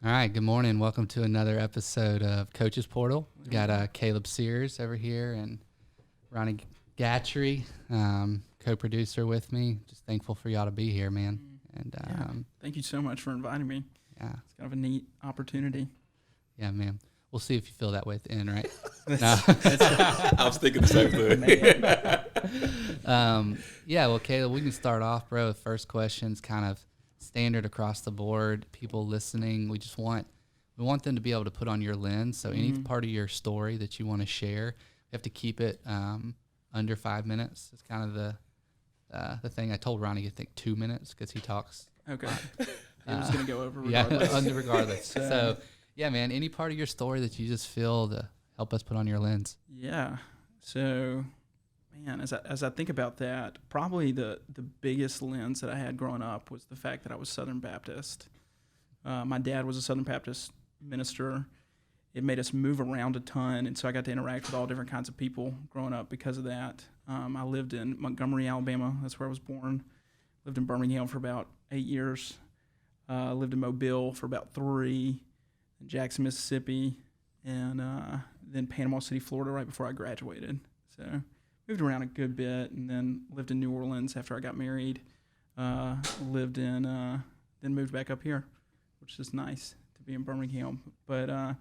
All right, good morning. Welcome to another episode of Coach's Portal. We got Caleb Sears over here and Ronnie Gatry, co-producer with me. Just thankful for y'all to be here, man. And Thank you so much for inviting me. yeah, It's kind of a neat opportunity. yeah, man. We'll see if you feel that way at the end, right? I was thinking the same thing. Yeah, well, Caleb, we can start off, bro. The first question's kind of standard across the board. People listening, we want them to be able to put on your lens. So any part of your story that you want to share, you have to keep it under 5 minutes. It's kind of the thing. I told Ronnie to think 2 minutes because he talks. Okay. It was going to go over regardless. Yeah, regardless. So, yeah, man, any part of your story that you just feel to help us put on your lens. Yeah. So, man, as I think about that, probably the biggest lens that I had growing up was the fact that I was Southern Baptist. My dad was a Southern Baptist minister. It made us move around a ton, and so I got to interact with all different kinds of people growing up because of that. I lived in Montgomery, Alabama. That's where I was born. Lived in Birmingham for about 8 years. Lived in Mobile for about 3, in Jackson, Mississippi, and then Panama City, Florida, right before I graduated. So moved around a good bit, and then lived in New Orleans after I got married. Then moved back up here, which is nice to be in Birmingham. But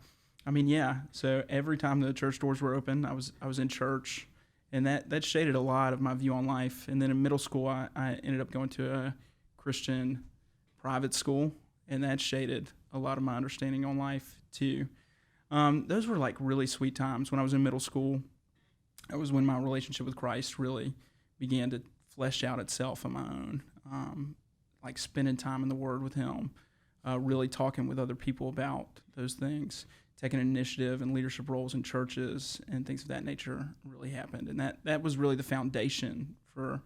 so every time the church doors were open, I was in church, and that shaded a lot of my view on life. And then in middle school, I ended up going to a Christian private school, and that shaded a lot of my understanding on life too. Those were like really sweet times when I was in middle school. That was when my relationship with Christ really began to flesh out itself on my own. Like spending time in the Word with Him, really talking with other people about those things, taking initiative and leadership roles in churches and things of that nature really happened. And that was really the foundation for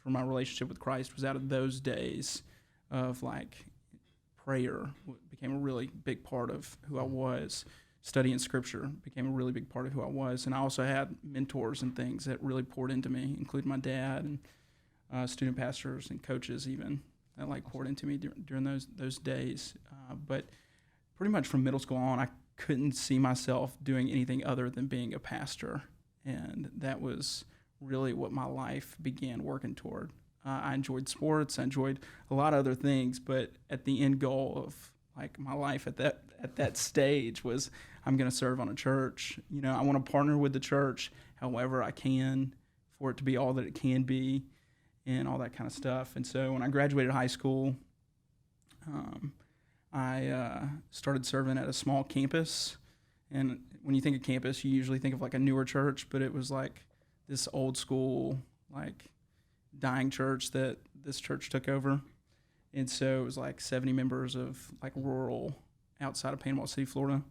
my relationship with Christ, was out of those days of like prayer became a really big part of who I was. Studying Scripture became a really big part of who I was. And I also had mentors and things that really poured into me, including my dad and student pastors and coaches even that like poured into me during those days. But pretty much from middle school on, I couldn't see myself doing anything other than being a pastor. And that was really what my life began working toward. I enjoyed sports. I enjoyed a lot of other things, but at the end goal of like my life at that stage was, I'm going to serve on a church. You know, I want to partner with the church however I can for it to be all that it can be and all that kind of stuff. And so when I graduated high school, I started serving at a small campus. And when you think of campus, you usually think of like a newer church, but it was like this old school, like dying church that this church took over. And so it was like 70 members of like rural outside of Panama City, Florida.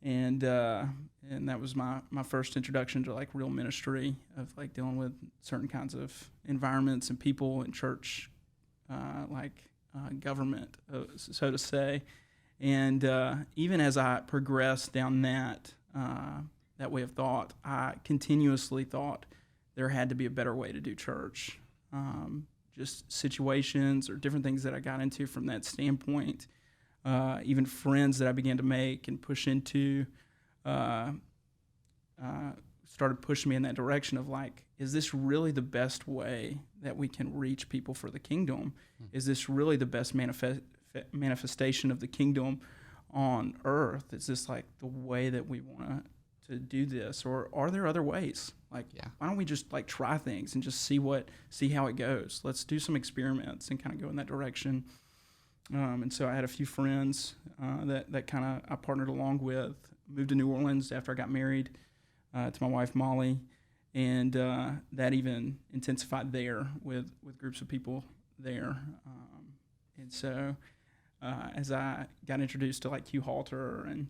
And that was my first introduction to like real ministry of like dealing with certain kinds of environments and people in church, government, so to say. And even as I progressed down that way of thought, I continuously thought there had to be a better way to do church. Just situations or different things that I got into from that standpoint. Even friends that I began to make and push into started pushing me in that direction of like, is this really the best way that we can reach people for the kingdom? Is this really the best manifestation of the kingdom on earth? Is this like the way that we want to do this? Or are there other ways? Like, why don't we just like try things and just see how it goes? Let's do some experiments and kind of go in that direction. And so I had a few friends that kind of I partnered along with. Moved to New Orleans after I got married to my wife Molly, and that even intensified there with groups of people there. And so as I got introduced to like Hugh Halter and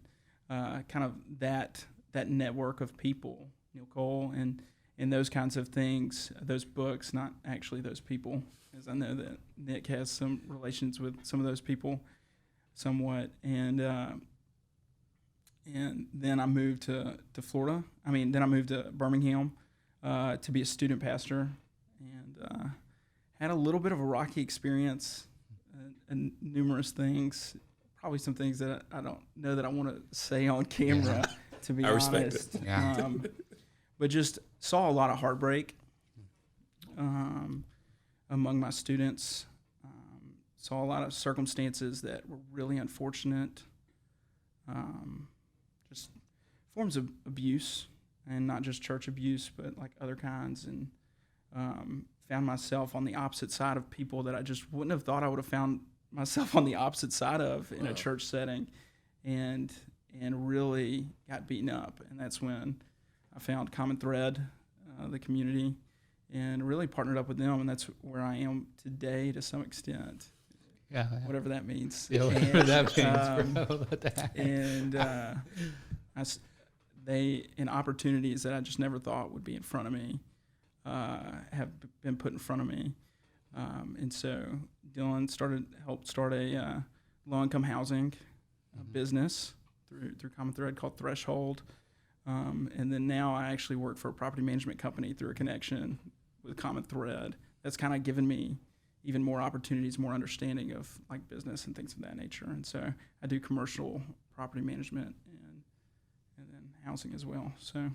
kind of that network of people, Neil Cole and those kinds of things, those books, not actually those people, as I know that Nick has some relations with some of those people somewhat. And then I moved to Florida. Then I moved to Birmingham to be a student pastor, and had a little bit of a rocky experience and numerous things, probably some things that I don't know that I want to say on camera, to be honest. I respect it. Yeah. But just saw a lot of heartbreak among my students. Saw a lot of circumstances that were really unfortunate. Just forms of abuse, and not just church abuse, but like other kinds. And found myself on the opposite side of people that I just wouldn't have thought I would have found myself on the opposite side of in a church setting, and really got beaten up. And that's when I found Common Thread, the community, and really partnered up with them. And that's where I am today to some extent. Yeah. Whatever that means. Yeah, whatever that means, bro. And they, in opportunities that I just never thought would be in front of me, have been put in front of me. And so Dylan helped start a low-income housing business through Common Thread called Threshold. And then now I actually work for a property management company through a connection with Common Thread. That's kind of given me even more opportunities, more understanding of like business and things of that nature. And so I do commercial property management and then housing as well. So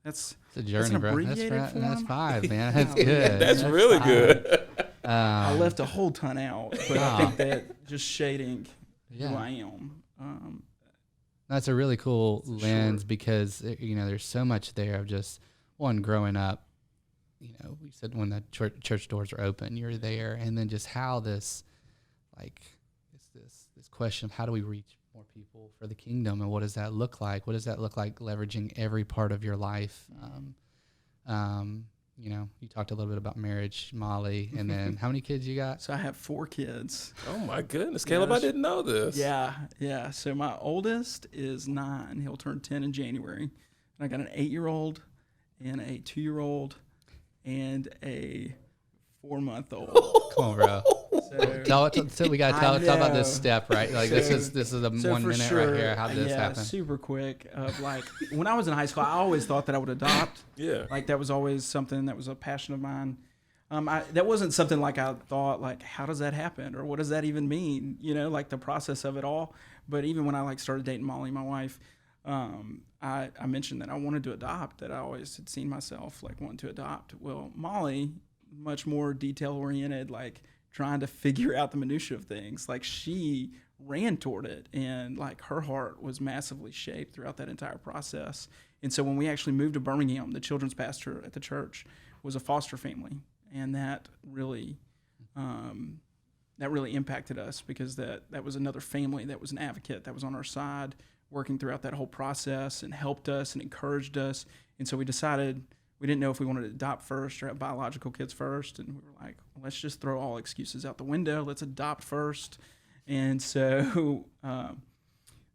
it's a journey, bro. That's 5, man. That's Oh, good. That's really 5. good. I left a whole ton out, but I think that just shading who I am. That's a really cool lens Sure. because, there's so much there of just, one, growing up, we said when the church doors are open, you're there. And then just how this question of how do we reach more people for the kingdom, and what does that look like? What does that look like leveraging every part of your life? You talked a little bit about marriage, Molly, and then how many kids you got? So I have 4 kids. Oh my goodness, Caleb, I didn't know this. Yeah. So my oldest is 9. He'll turn 10 in January. And I got an 8-year-old and a 2-year-old and a 4-month-old. Come on, bro. So we got to talk about this step, right? Like this is a 1 minute sure, right here. How did this happen? Super quick. Like when I was in high school, I always thought that I would adopt. Yeah. Like that was always something that was a passion of mine. That wasn't something like I thought like, how does that happen, or what does that even mean? Like the process of it all. But even when I started dating Molly, my wife, I mentioned that I wanted to adopt. That I always had seen myself like wanting to adopt. Well, Molly, much more detail oriented, like trying to figure out the minutia of things. Like she ran toward it, and like her heart was massively shaped throughout that entire process. And so when we actually moved to Birmingham, the children's pastor at the church was a foster family, and that really impacted us because that was another family that was an advocate that was on our side, working throughout that whole process and helped us and encouraged us. And so we decided we didn't know if we wanted to adopt first or have biological kids first. And we were like, well, let's just throw all excuses out the window. Let's adopt first. And so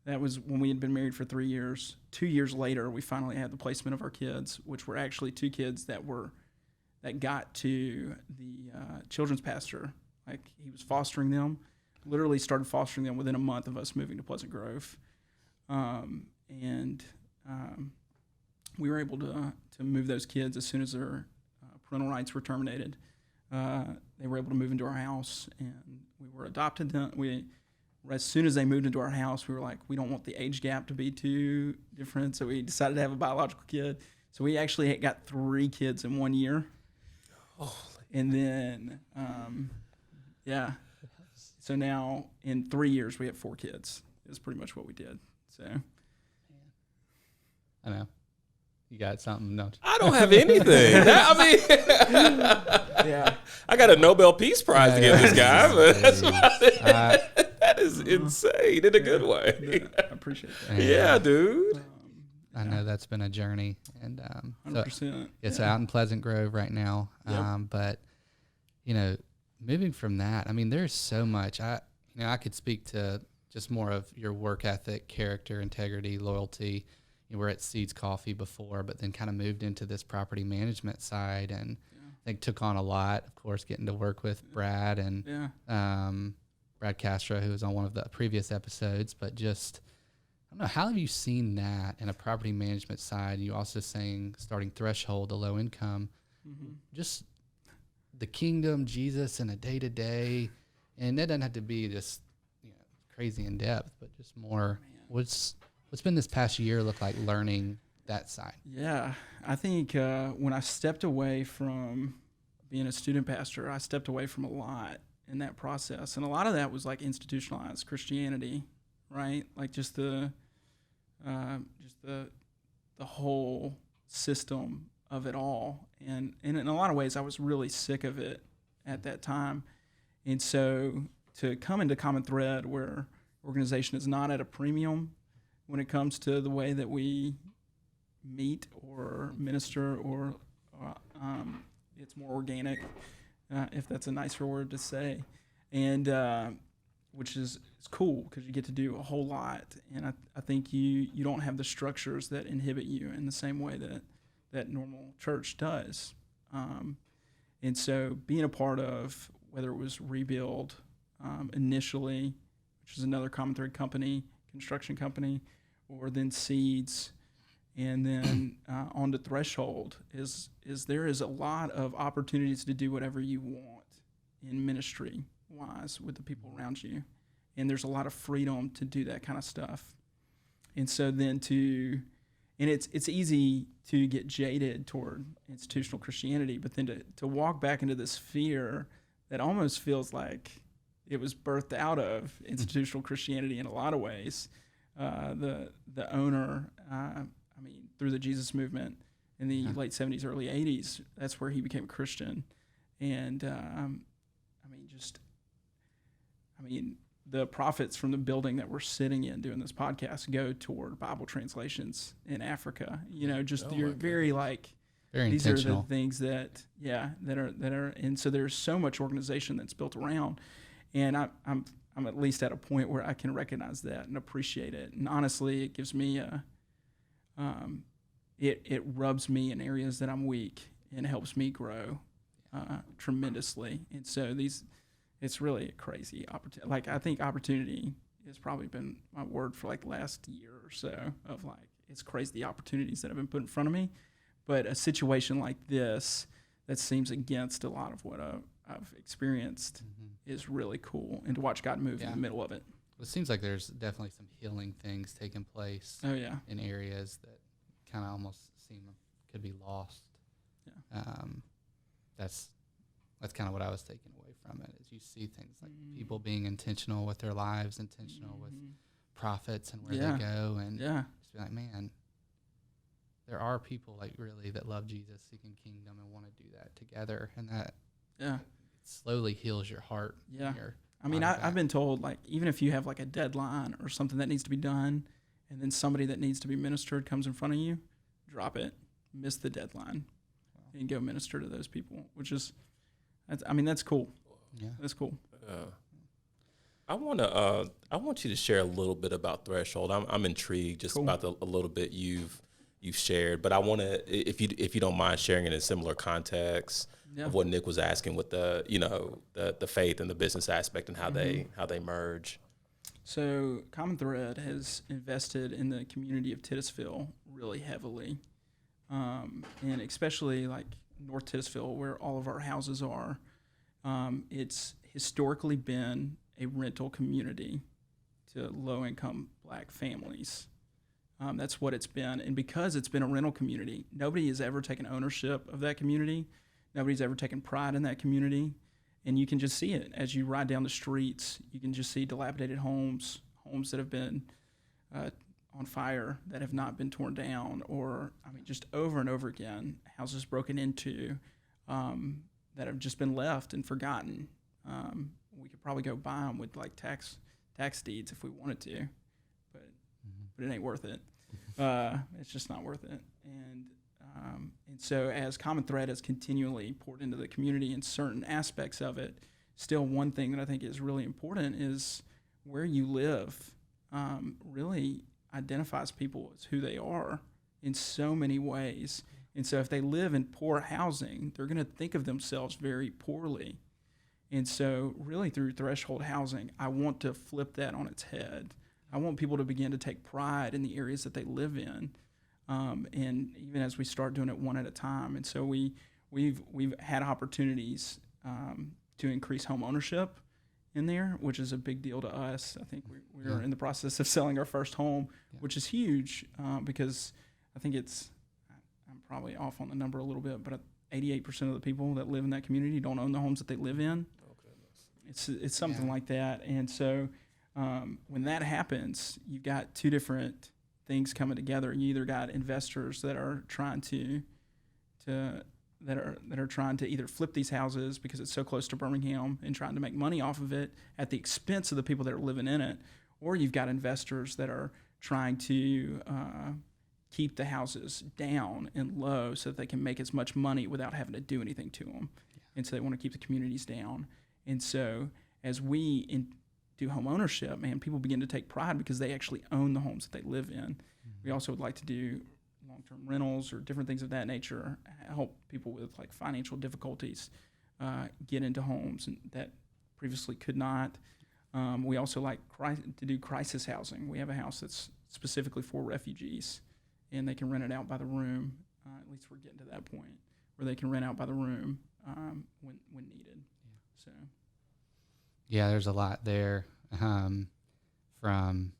that was when we had been married for 3 years. 2 years later, we finally had the placement of our kids, which were actually 2 kids that got to the children's pastor. Like he was fostering them, literally started fostering them within a month of us moving to Pleasant Grove. We were able to move those kids as soon as their parental rights were terminated. They were able to move into our house, and we were adopted them. As soon as they moved into our house, we were like, we don't want the age gap to be too different, so we decided to have a biological kid. So we actually got 3 kids in 1 year. And then, so now in 3 years we have 4 kids. Is pretty much what we did. So, I know. You got something? No. I don't have anything. I got a Nobel Peace Prize to give this guy, but that's about it. That is insane in a good way. I appreciate that. Yeah, dude. I know that's been a journey, and 100%. So it's out in Pleasant Grove right now. Yep. But moving from that, there's so much. I could speak to just more of your work ethic, character, integrity, loyalty. You were at Seeds Coffee before, but then kind of moved into this property management side, and I think took on a lot. Of course, getting to work with Brad and Brad Castro, who was on one of the previous episodes. But just, I don't know, how have you seen that in a property management side? You also saying starting Threshold, a low income, just the kingdom, Jesus, in a day to day. And that doesn't have to be just crazy in depth, but just more. What's been this past year look like learning that side? Yeah, I think when I stepped away from being a student pastor, I stepped away from a lot in that process, and a lot of that was like institutionalized Christianity, right? Like just the whole system of it all, and in a lot of ways, I was really sick of it at that time, and so to come into Common Thread, where organization is not at a premium when it comes to the way that we meet or minister, or it's more organic, if that's a nicer word to say, and which is cool because you get to do a whole lot, and I think you don't have the structures that inhibit you in the same way that normal church does, and so being a part of, whether it was Rebuild initially, which is another Common Thread company, construction company, or then Seeds, and then on to Threshold, is there is a lot of opportunities to do whatever you want in ministry wise with the people around you, and there's a lot of freedom to do that kind of stuff. And so then it's easy to get jaded toward institutional Christianity, but then to walk back into this sphere that almost feels like it was birthed out of institutional Christianity in a lot of ways. The owner, through the Jesus movement in the late 70s, early 80s, that's where he became a Christian. And, the profits from the building that we're sitting in doing this podcast go toward Bible translations in Africa. Very these are the things that are, and so there's so much organization that's built around, and I'm at least at a point where I can recognize that and appreciate it. And honestly, it gives me it rubs me in areas that I'm weak and helps me grow tremendously. And so it's really a crazy opportunity. Like, I think opportunity has probably been my word for like the last year or so, of like, it's crazy the opportunities that have been put in front of me. But a situation like this that seems against a lot of what I've experienced is really cool, and to watch God move in the middle of it. Well, it seems like there's definitely some healing things taking place in areas that kind of almost seem could be lost. Yeah. That's kind of what I was taking away from it, is you see things like people being intentional with their lives, intentional with profits and where they go, and just be like, man, there are people like really that love Jesus, seeking kingdom, and want to do that together, and that slowly heals your heart. Yeah. I've been told, like, even if you have like a deadline or something that needs to be done, and then somebody that needs to be ministered comes in front of you, drop it, miss the deadline, and go minister to those people, which is, that's cool. Yeah. That's cool. I want you to share a little bit about Threshold. I'm intrigued just about a little bit you've shared, but I want to, if you don't mind sharing it in similar context of what Nick was asking with the faith and the business aspect, and how they merge. So Common Thread has invested in the community of Titusville really heavily, and especially like North Titusville, where all of our houses are. It's historically been a rental community to low-income Black families. That's what it's been. And because it's been a rental community, nobody has ever taken ownership of that community. Nobody's ever taken pride in that community. And you can just see it as you ride down the streets. You can just see dilapidated homes that have been on fire, that have not been torn down, or just over and over again, houses broken into that have just been left and forgotten. We could probably go buy them with like tax deeds if we wanted to, but it ain't worth it. It's just not worth it. And so as Common Thread has continually poured into the community in certain aspects of it, still one thing that I think is really important is where you live really identifies people as who they are in so many ways. And so if they live in poor housing, they're going to think of themselves very poorly. And so really through Threshold Housing, I want to flip that on its head. I want people to begin to take pride in the areas that they live in, and even as we start doing it one at a time. And so we've had opportunities to increase home ownership in there, which is a big deal to us. I think we're in the process of selling our first home, which is huge because I think I'm probably off on the number a little bit, but 88% of the people that live in that community don't own the homes that they live in. It's something like that. And so when that happens, you've got two different things coming together. You either got investors that are trying to either flip these houses because it's so close to Birmingham and trying to make money off of it at the expense of the people that are living in it, or you've got investors that are trying to keep the houses down and low so that they can make as much money without having to do anything to them. And so they want to keep the communities down. And so as we do home ownership, man, people begin to take pride because they actually own the homes that they live in. Mm-hmm. We also would like to do long-term rentals or different things of that nature, help people with like financial difficulties get into homes and that previously could not. We also like to do crisis housing. We have a house that's specifically for refugees, and they can rent it out by the room. At least we're getting to that point where they can rent out by the room when needed. So, yeah, there's a lot there from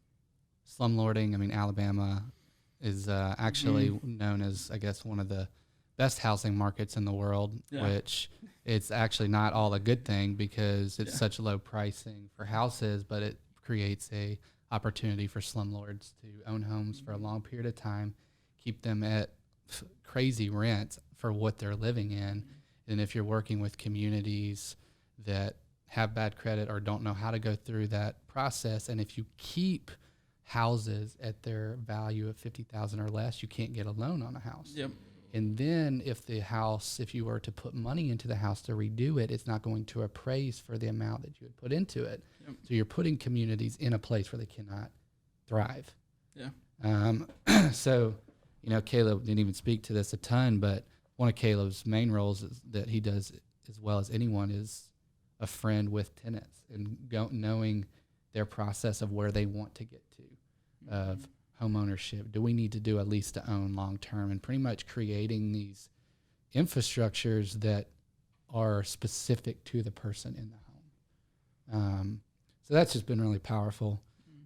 slumlording. I mean, Alabama is actually known as, I guess, one of the best housing markets in the world, which it's actually not all a good thing because it's such low pricing for houses, but it creates a opportunity for slumlords to own homes for a long period of time, keep them at crazy rent for what they're living in. And if you're working with communities that have bad credit or don't know how to go through that process, and if you keep houses at their value of $50,000 or less, you can't get a loan on a house. Yep. And then if you were to put money into the house to redo it, it's not going to appraise for the amount that you would put into it. Yep. So you're putting communities in a place where they cannot thrive. Yeah. So, Caleb didn't even speak to this a ton, but one of Caleb's main roles that he does as well as anyone is a friend with tenants and knowing their process of where they want to get to, of home ownership. Do we need to do a lease to own long term, and pretty much creating these infrastructures that are specific to the person in the home. So that's just been really powerful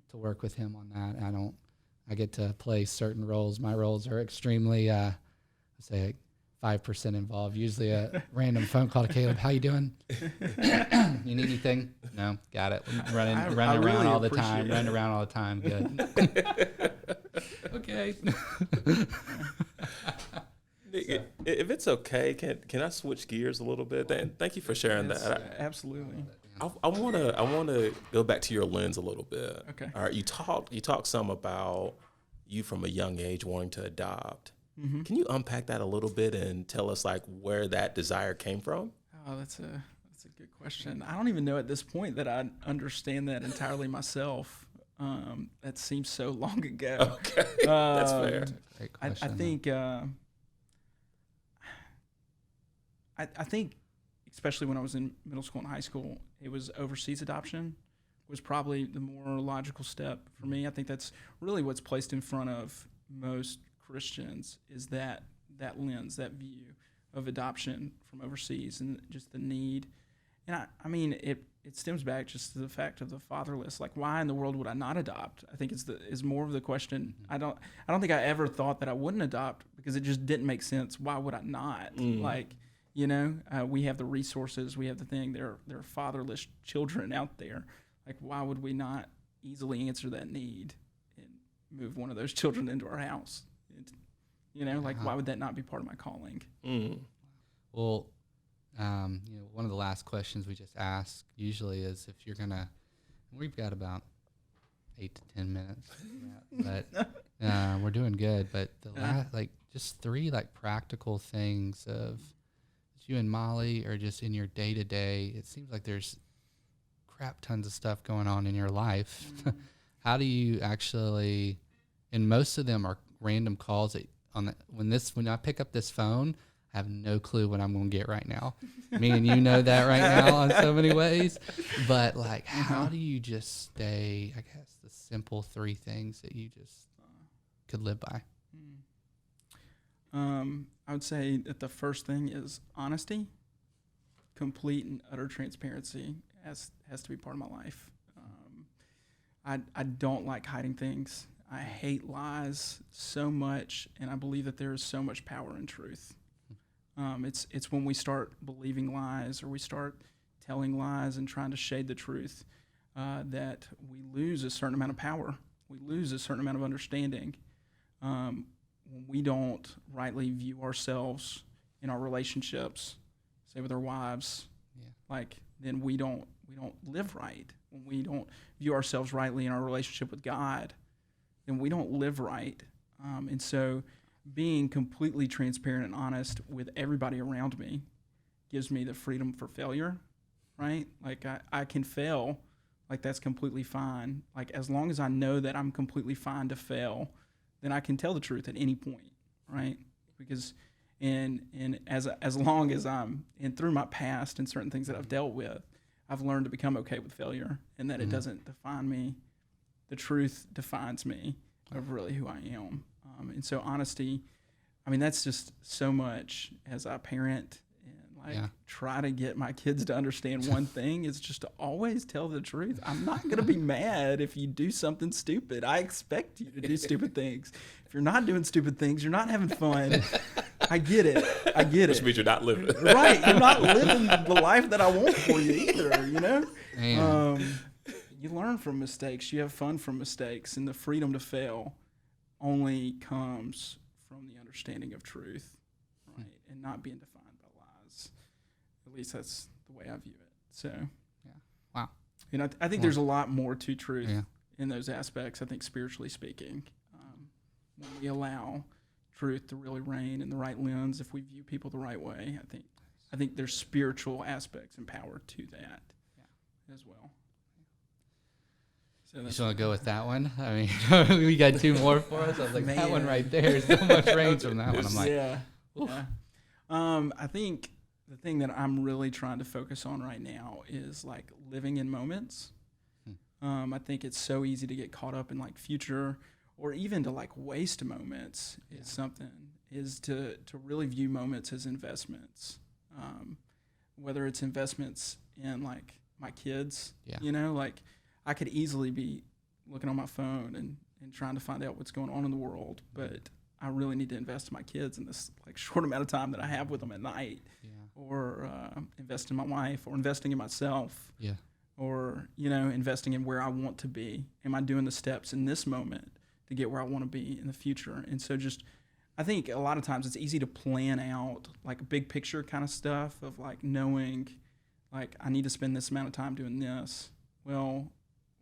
to work with him on that. I get to play certain roles. My roles are extremely, say 5% involved. Usually a random phone call to Caleb. How you doing? You need anything? No, got it. Running around really all the time. Running around all the time. Good. Okay. If it's okay, can I switch gears a little bit? Thank you for sharing that. Absolutely. I wanna go back to your lens a little bit. Okay. All right. You talked some about you from a young age wanting to adopt. Mm-hmm. Can you unpack that a little bit and tell us like where that desire came from? Oh, that's a good question. I don't even know at this point that I understand that entirely myself. That seems so long ago. Okay, that's fair. Great question, I think I think especially when I was in middle school and high school, it was overseas adoption was probably the more logical step for me. I think that's really what's placed in front of most Christians is that lens, that view of adoption from overseas and just the need. And I mean, it stems back just to the fact of the fatherless. Like, why in the world would I not adopt? I think is more of the question. I don't think I ever thought that I wouldn't adopt because it just didn't make sense. Why would I not? Like, we have the resources, we have the thing. There are fatherless children out there. Like, why would we not easily answer that need and move one of those children into our house? Why would that not be part of my calling? Mm. Well, one of the last questions we just ask usually is if you're gonna. We've got about 8 to 10 minutes, but we're doing good. But just 3 practical things of you and Molly, or just in your day to day. It seems like there's crap tons of stuff going on in your life. How do you actually? And most of them are random calls that. When I pick up this phone, I have no clue what I'm going to get right now. Me and you know that right now in so many ways. But how do you just stay, I guess, the simple 3 things that you just could live by? I would say that the first thing is honesty, complete and utter transparency. has to be part of my life. I don't like hiding things. I hate lies so much, and I believe that there is so much power in truth. It's when we start believing lies or we start telling lies and trying to shade the truth that we lose a certain amount of power. We lose a certain amount of understanding when we don't rightly view ourselves in our relationships, say with our wives. Then we don't live right. When we don't view ourselves rightly in our relationship with God, then we don't live right. And so being completely transparent and honest with everybody around me gives me the freedom for failure, right? Like I can fail, like that's completely fine. Like as long as I know that I'm completely fine to fail, then I can tell the truth at any point, right? Because and as long as I'm, and through my past and certain things that I've dealt with, I've learned to become okay with failure and that it doesn't define me. The truth defines me of really who I am. And so honesty, I mean, that's just so much as I parent and try to get my kids to understand one thing is just to always tell the truth. I'm not going to be mad if you do something stupid. I expect you to do stupid things. If you're not doing stupid things, you're not having fun. I get it. Which means you're not living. Right. You're not living the life that I want for you either, you know? You learn from mistakes. You have fun from mistakes. And the freedom to fail only comes from the understanding of truth, right? And not being defined by lies. At least that's the way I view it. So, Wow. You know, I think there's a lot more to truth in those aspects, I think, spiritually speaking. When we allow truth to really reign in the right lens, if we view people the right way, I think there's spiritual aspects and power to that as well. So you just want to go with that one? I mean, we got two more for us. I was like, that one right there. So much range from that one. I'm like, I think the thing that I'm really trying to focus on right now is like living in moments. I think it's so easy to get caught up in like future or even to like waste moments is to really view moments as investments. Whether it's investments in like my kids, you know, like I could easily be looking on my phone and trying to find out what's going on in the world, but I really need to invest in my kids in this like short amount of time that I have with them at night, or invest in my wife, or investing in myself, or, you know, investing in where I want to be. Am I doing the steps in this moment to get where I want to be in the future? And so I think a lot of times it's easy to plan out like big picture kind of stuff of like knowing like I need to spend this amount of time doing this. Well,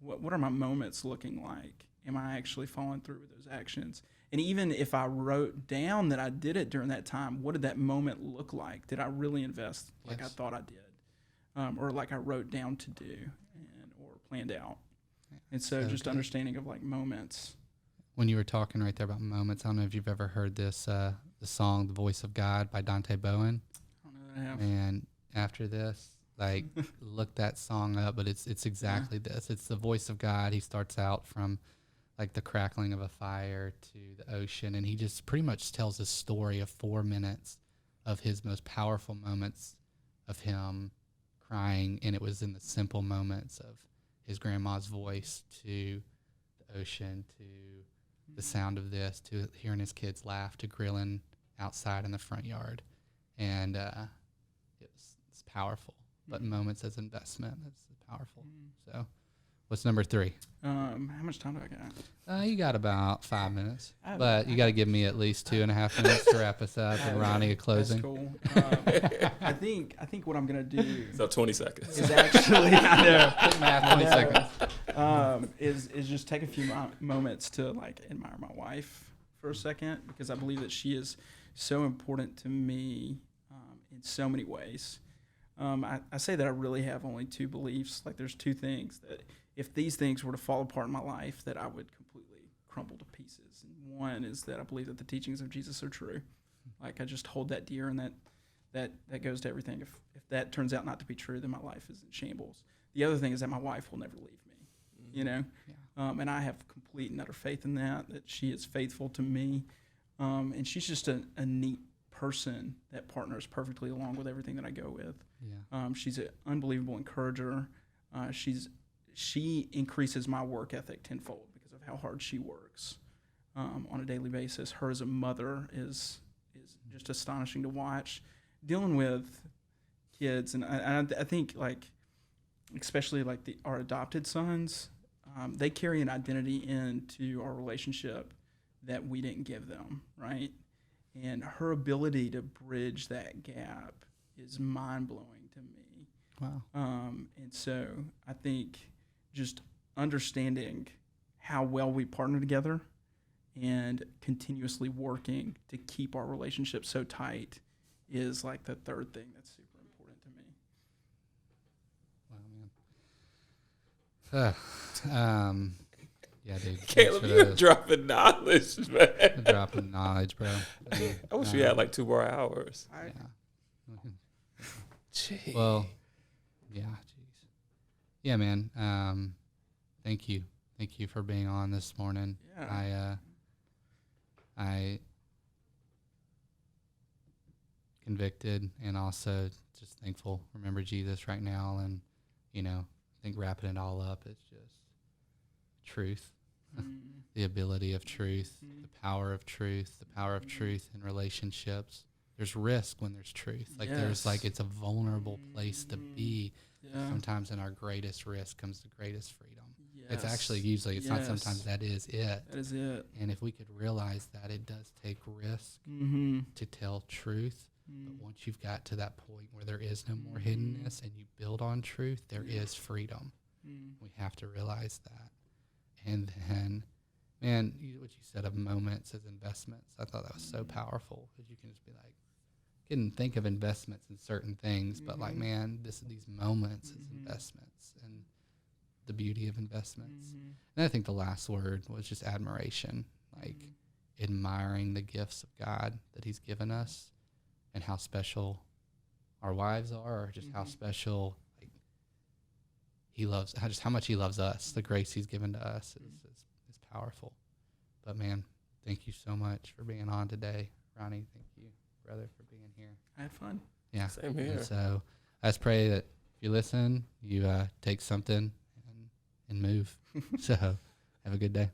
what are my moments looking like? Am I actually following through with those actions? And even if I wrote down that I did it during that time, what did that moment look like? Did I really invest like I thought I did? Or like I wrote down to do or planned out? And so just understanding of like moments. When you were talking right there about moments, I don't know if you've ever heard this, the song, The Voice of God by Dante Bowen. I don't know that I have. And after this, like, look that song up, but it's exactly this. It's the voice of God. He starts out from like the crackling of a fire to the ocean, and he just pretty much tells a story of 4 minutes of his most powerful moments of him crying, and it was in the simple moments of his grandma's voice to the ocean to the sound of this to hearing his kids laugh to grilling outside in the front yard, and it's powerful. But moments as investment, it's powerful. So, what's number 3? How much time do I got? You got about 5 minutes, but you got to give me at least 2.5 minutes to wrap us up and Ronnie a closing. That's cool. I think what I'm gonna do. So 20 seconds. Is actually Quick math, 20 seconds. Is just take a few moments to like admire my wife for a second, because I believe that she is so important to me in so many ways. I say that I really have only 2 beliefs. Like there's 2 things that if these things were to fall apart in my life, that I would completely crumble to pieces. And one is that I believe that the teachings of Jesus are true. Like I just hold that dear, and that goes to everything. If that turns out not to be true, then my life is in shambles. The other thing is that my wife will never leave me, you know? And I have complete and utter faith in that she is faithful to me. And she's just a neat person that partners perfectly along with everything that I go with. She's an unbelievable encourager. She increases my work ethic tenfold because of how hard she works on a daily basis. Her as a mother is just astonishing to watch. Dealing with kids, and I think like especially like our adopted sons, they carry an identity into our relationship that we didn't give them, right? And her ability to bridge that gap is mind-blowing to me. Wow. And so I think just understanding how well we partner together and continuously working to keep our relationship so tight is like the third thing that's super important to me. Wow, man. Yeah, dude. Caleb, you're dropping knowledge, man. Dropping knowledge, bro. I wish we had like 2 more hours. Yeah. Jeez. Well, yeah, jeez. Yeah, man. Thank you. Thank you for being on this morning. Yeah. I convicted and also just thankful. Remember Jesus right now, and I think wrapping it all up is just truth, the ability of truth, the power of truth, in relationships. There's risk when there's truth. Like there's like it's a vulnerable place to be. Yeah. Sometimes in our greatest risk comes the greatest freedom. Yes. It's actually usually it's not sometimes that is it. That is it. And if we could realize that it does take risk to tell truth, but once you've got to that point where there is no more hiddenness and you build on truth, there is freedom. We have to realize that. And then, man, what you said of moments as investments, I thought that was so powerful because you can just be like, you can think of investments in certain things, but like, man, these moments as investments and the beauty of investments. And I think the last word was just admiration, like admiring the gifts of God that he's given us and how special our wives are, or just how special like he loves, how much he loves us. The grace he's given to us is powerful. But man, thank you so much for being on today. Ronnie, thank you, brother, for being here. I had fun. Yeah. Same here. And so I just pray that if you listen, you take something and move. So have a good day.